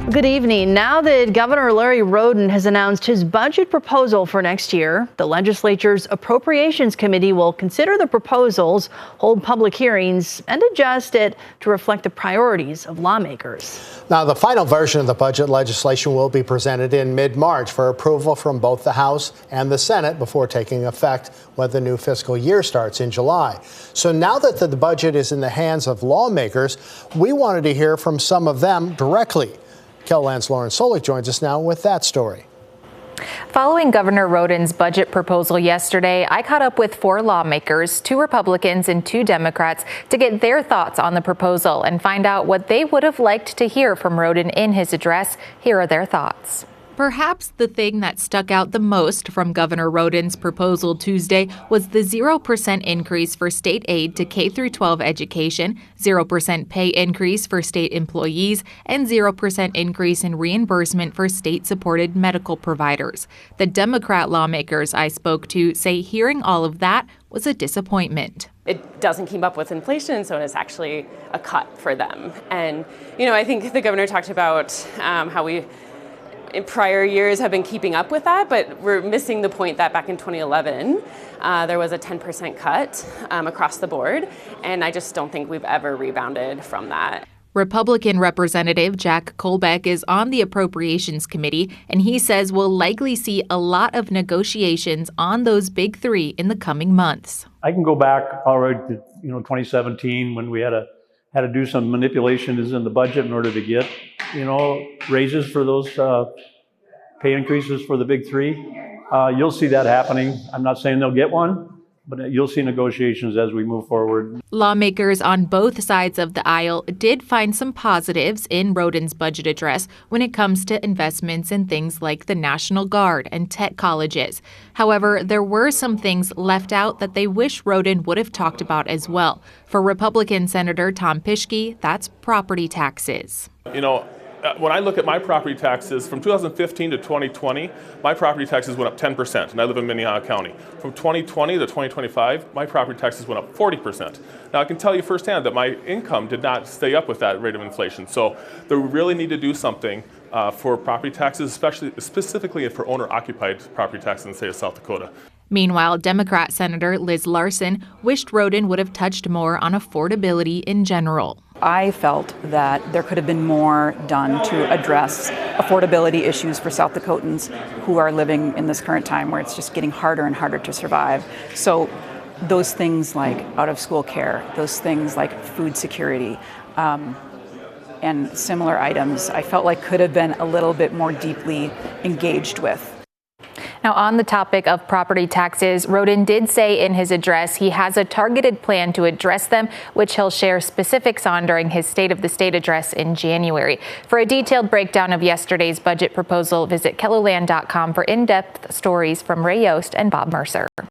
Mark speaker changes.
Speaker 1: Good evening. Now that Governor Larry Rhoden has announced his budget proposal for next year, the legislature's Appropriations Committee will consider the proposals, hold public hearings, and adjust it to reflect the priorities of lawmakers.
Speaker 2: Now, the final version of the budget legislation will be presented in mid-March for approval from both the House and the Senate before taking effect when the new fiscal year starts in July. So now that the budget is in the hands of lawmakers, we wanted to hear from some of them directly. KELOLAND's Lauren Solich joins us now with that story.
Speaker 3: Following Governor Rhoden's budget proposal yesterday, I caught up with 4 lawmakers, 2 Republicans and 2 Democrats, to get their thoughts on the proposal and find out what they would have liked to hear from Rhoden in his address. Here are their thoughts. Perhaps the thing that stuck out the most from Governor Rhoden's proposal Tuesday was the 0% increase for state aid to K-12 education, 0% pay increase for state employees, and 0% increase in reimbursement for state-supported medical providers. The Democrat lawmakers I spoke to say hearing all of that was a disappointment.
Speaker 4: It doesn't keep up with inflation, so it's actually a cut for them. And, I think the governor talked about how we in prior years have been keeping up with that, but we're missing the point that back in 2011, there was a 10% cut across the board, and I just don't think we've ever rebounded from that.
Speaker 3: Republican Representative Jack Colbeck is on the Appropriations Committee, and he says we'll likely see a lot of negotiations on those big 3 in the coming months.
Speaker 5: I can go back already to 2017 when we had to do some manipulations in the budget in order to get raises for those pay increases for the big 3. You'll see that happening. I'm not saying they'll get one, but you'll see negotiations as we move forward.
Speaker 3: Lawmakers on both sides of the aisle did find some positives in Rhoden's budget address when it comes to investments in things like the National Guard and tech colleges. However, there were some things left out that they wish Rhoden would have talked about as well. For Republican Senator Tom Pischke, that's property taxes.
Speaker 6: When I look at my property taxes from 2015 to 2020, my property taxes went up 10%, and I live in Minnehaha County. From 2020 to 2025, my property taxes went up 40%. Now, I can tell you firsthand that my income did not stay up with that rate of inflation. So they really need to do something for property taxes, specifically for owner-occupied property taxes in the state of South Dakota.
Speaker 3: Meanwhile, Democrat Senator Liz Larson wished Rhoden would have touched more on affordability in general.
Speaker 7: I felt that there could have been more done to address affordability issues for South Dakotans who are living in this current time where it's just getting harder and harder to survive. So those things like out-of-school care, those things like food security, and similar items, I felt like could have been a little bit more deeply engaged with.
Speaker 3: Now, on the topic of property taxes, Rhoden did say in his address he has a targeted plan to address them, which he'll share specifics on during his State of the State address in January. For a detailed breakdown of yesterday's budget proposal, visit KELOLAND.com for in-depth stories from Ray Yost and Bob Mercer.